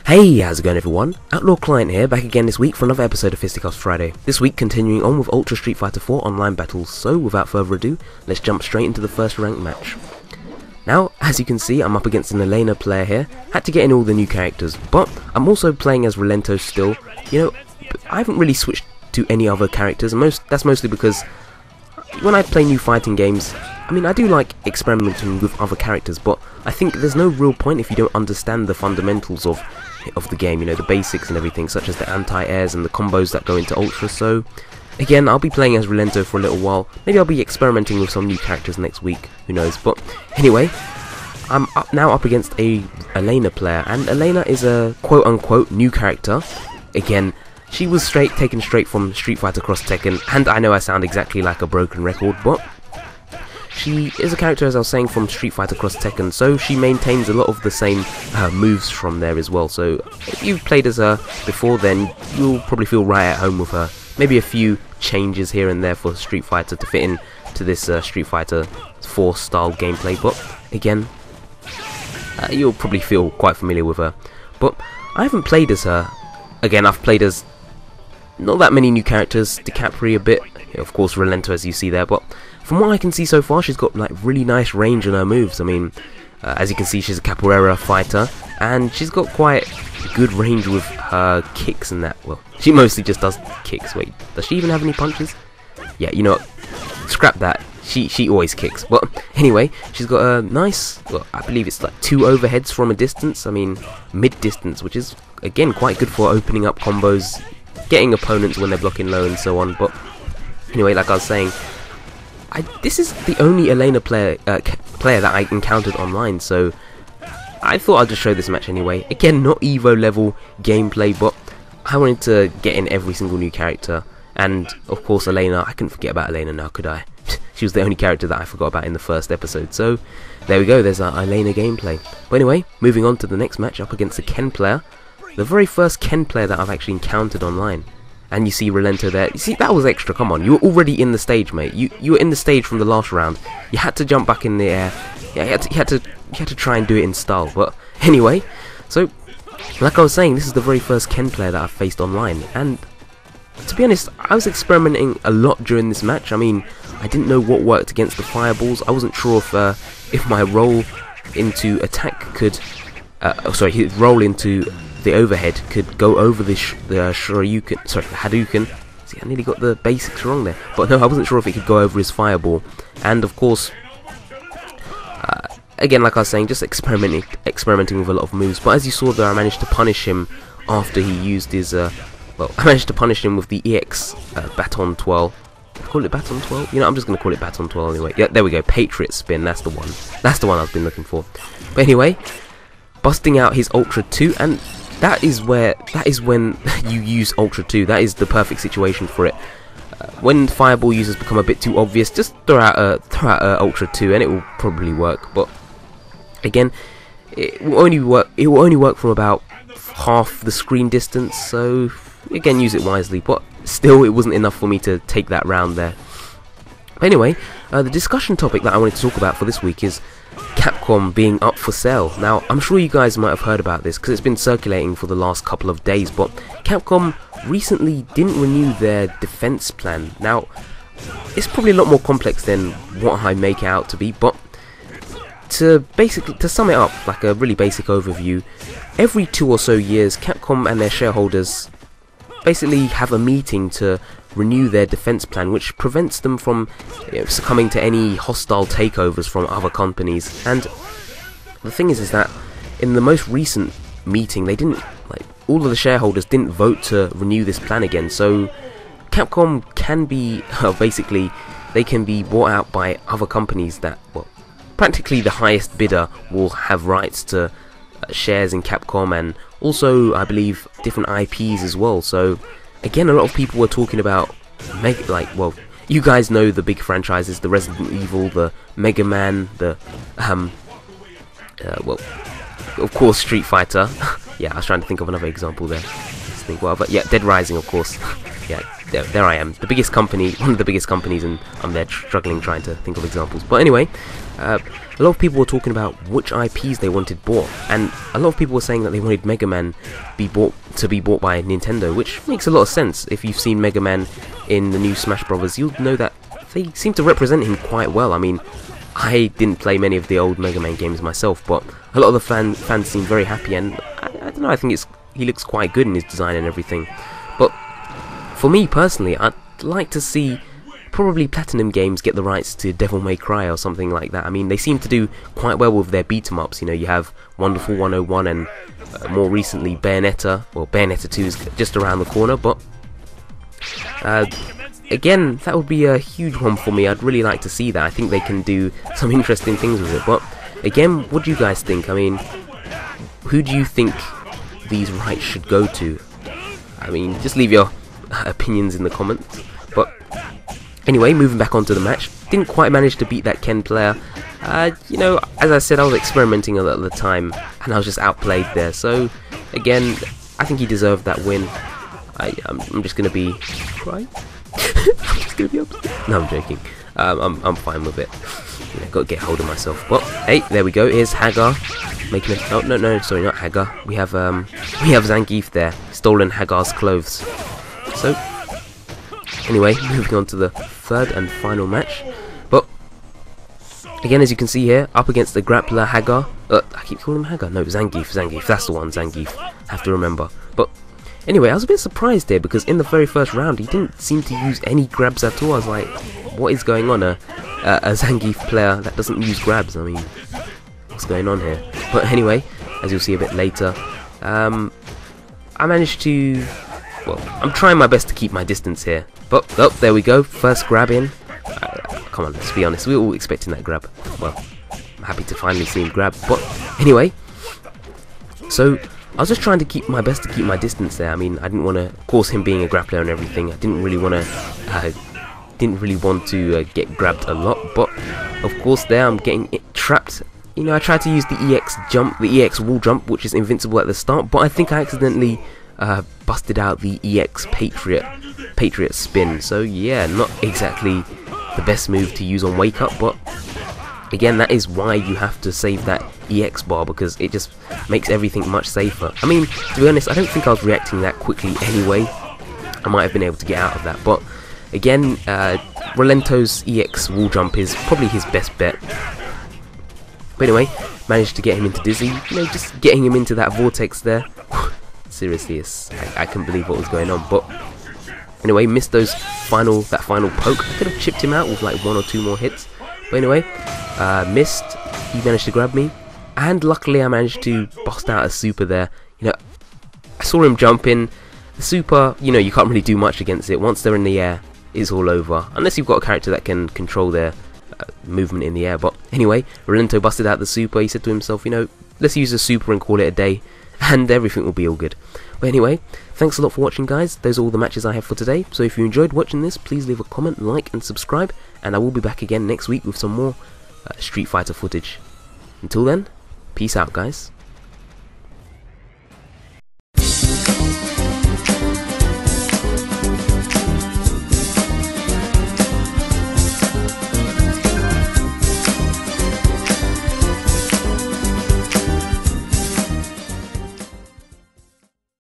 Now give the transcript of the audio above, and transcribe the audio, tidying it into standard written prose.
Hey, how's it going everyone? OutlawClient here, back again this week for another episode of Fisticuffs Friday. This week continuing on with Ultra Street Fighter 4 online battles, so without further ado, let's jump straight into the first ranked match. Now, as you can see, I'm up against an Elena player here. Had to get in all the new characters, but I'm also playing as Relento still. You know, I haven't really switched to any other characters, and that's mostly because when I play new fighting games, I mean, I do like experimenting with other characters, but I think there's no real point if you don't understand the fundamentals of the game, you know, the basics and everything, such as the anti-airs and the combos that go into Ultra. So again, I'll be playing as Relento for a little while. Maybe I'll be experimenting with some new characters next week, who knows. But anyway, I'm now up against a Elena player, and Elena is a quote-unquote new character. Again, she was taken straight from Street Fighter Cross Tekken, and I know I sound exactly like a broken record, but she is a character, as I was saying, from Street Fighter Cross Tekken, so she maintains a lot of the same moves from there as well. So if you've played as her before, then you'll probably feel right at home with her. Maybe a few changes here and there for Street Fighter to fit in to this Street Fighter 4 style gameplay, but again, you'll probably feel quite familiar with her. But I haven't played as her. Again, I've played as not that many new characters, DiCaprio a bit, of course Relento as you see there, but from what I can see so far, she's got like really nice range in her moves. I mean, as you can see, she's a capoeira fighter, and she's got quite good range with her kicks and that. Well, she mostly just does kicks. Wait, does she even have any punches? Yeah, you know what, scrap that. She always kicks. But anyway, she's got a nice, well, I believe it's like 2 overheads from a distance. I mean, mid-distance, which is again quite good for opening up combos, getting opponents when they're blocking low and so on. But anyway, like I was saying, this is the only Elena player that I encountered online, so I thought I'd just show this match anyway. Again, not Evo level gameplay, but I wanted to get in every single new character, and of course Elena. I couldn't forget about Elena now, could I? She was the only character that I forgot about in the first episode, so there we go, there's our Elena gameplay. But anyway, moving on to the next match, up against a Ken player, the very first Ken player that I've actually encountered online. And you see Relento there. You see, that was extra. Come on, you were already in the stage, mate. You were in the stage from the last round. You had to jump back in the air. Yeah, you had to try and do it in style. But anyway, so like I was saying, this is the very first Ken player that I've faced online. And to be honest, I was experimenting a lot during this match. I mean, I didn't know what worked against the fireballs. I wasn't sure if my roll into attack could, his roll into the overhead could go over the Shoryuken, sorry, the Hadouken. See, I nearly got the basics wrong there, but no, I wasn't sure if it could go over his fireball. And of course, again, like I was saying, just experimenting with a lot of moves. But as you saw there, I managed to punish him after he used his, I managed to punish him with the EX Baton Twirl. Call it Baton Twirl? You know, I'm just going to call it Baton Twirl anyway. Yeah, there we go, Patriot Spin, that's the one. That's the one I've been looking for. But anyway, busting out his Ultra 2, and that is when you use Ultra 2. That is the perfect situation for it. When fireball users become a bit too obvious, just throw out a Ultra 2 and it will probably work. But again, it will only work from about half the screen distance, so again, use it wisely. But still, it wasn't enough for me to take that round there. But anyway, the discussion topic that I wanted to talk about for this week is Capcom being up for sale. Now, I'm sure you guys might have heard about this because it's been circulating for the last couple of days, but Capcom recently didn't renew their defense plan. Now, it's probably a lot more complex than what I make it out to be, but to sum it up, like a really basic overview, every 2 or so years, Capcom and their shareholders basically have a meeting to renew their defense plan, which prevents them from succumbing to any hostile takeovers from other companies. And the thing is that in the most recent meeting, they didn't, all of the shareholders didn't vote to renew this plan again. So Capcom can be basically, they can be bought out by other companies that, well, practically the highest bidder will have rights to shares in Capcom, and also I believe different IPs as well. So again, a lot of people were talking about well, you guys know the big franchises, the Resident Evil, the Mega Man, the well, of course Street Fighter. Yeah, I was trying to think of another example there. But yeah, Dead Rising, of course. Yeah, there I am, the biggest company, one of the biggest companies, and I'm there struggling trying to think of examples. But anyway, a lot of people were talking about which IPs they wanted bought, and a lot of people were saying that they wanted Mega Man to be bought by Nintendo, which makes a lot of sense. If you've seen Mega Man in the new Smash Brothers, you'll know that they seem to represent him quite well. I mean, I didn't play many of the old Mega Man games myself, but a lot of the fans seem very happy, and I don't know, I think he looks quite good in his design and everything. But for me personally, I'd like to see probably Platinum Games get the rights to Devil May Cry or something like that. I mean, they seem to do quite well with their beat-em-ups. You know, you have Wonderful 101 and more recently Bayonetta. Well, Bayonetta 2 is just around the corner, but again, that would be a huge one for me. I'd really like to see that. I think they can do some interesting things with it. But again, what do you guys think? I mean, who do you think these rights should go to? I mean, just leave your opinions in the comments. But anyway, moving back onto the match, didn't quite manage to beat that Ken player. You know, as I said, I was experimenting a lot at the time, and I was just outplayed there. So again, I think he deserved that win. I'm just gonna be right. I'm just gonna be upset. No, I'm joking. I'm fine with it. You know, got to get hold of myself. But hey, there we go. Here's Haggar making a. Oh no, sorry, not Haggar. We have Zangief there, stolen Haggar's clothes. So anyway, moving on to the third and final match. But again, as you can see here, up against the grappler Haggar. I keep calling him Haggar. No, Zangief. That's the one. Zangief. Have to remember. But anyway, I was a bit surprised there because in the very first round, he didn't seem to use any grabs at all. I was like, what is going on? A Zangief player that doesn't use grabs. I mean, what's going on here? But anyway, as you'll see a bit later, I managed to. Well, I'm trying my best to keep my distance here. But, oh, there we go. First grab in. Come on, let's be honest. We were all expecting that grab. Well, I'm happy to finally see him grab. But, anyway. So, I was just trying to keep my best to keep my distance there. I mean, I didn't want to, of course, him being a grappler and everything, I didn't really want to get grabbed a lot. But, of course, there I'm getting trapped. You know, I tried to use the EX jump, the EX wall jump, which is invincible at the start. But I think I accidentally busted out the EX Patriot spin. So yeah, not exactly the best move to use on wake up, but again, that is why you have to save that EX bar, because it just makes everything much safer. I mean, to be honest, I don't think I was reacting that quickly anyway. I might have been able to get out of that, but again, Rolento's EX wall jump is probably his best bet. But anyway, managed to get him into Dizzy, you know, just getting him into that vortex there. Seriously, I couldn't believe what was going on. But anyway, missed that final poke. I could have chipped him out with like 1 or 2 more hits. But anyway, missed. He managed to grab me, and luckily I managed to bust out a super there. You know, I saw him jump in. The super, you know, you can't really do much against it. Once they're in the air, it's all over. Unless you've got a character that can control their movement in the air. But anyway, Rolento busted out the super. He said to himself, you know, let's use the super and call it a day, and everything will be all good. But anyway, thanks a lot for watching, guys. Those are all the matches I have for today. So if you enjoyed watching this, please leave a comment, like, and subscribe. And I will be back again next week with some more Street Fighter footage. Until then, peace out, guys.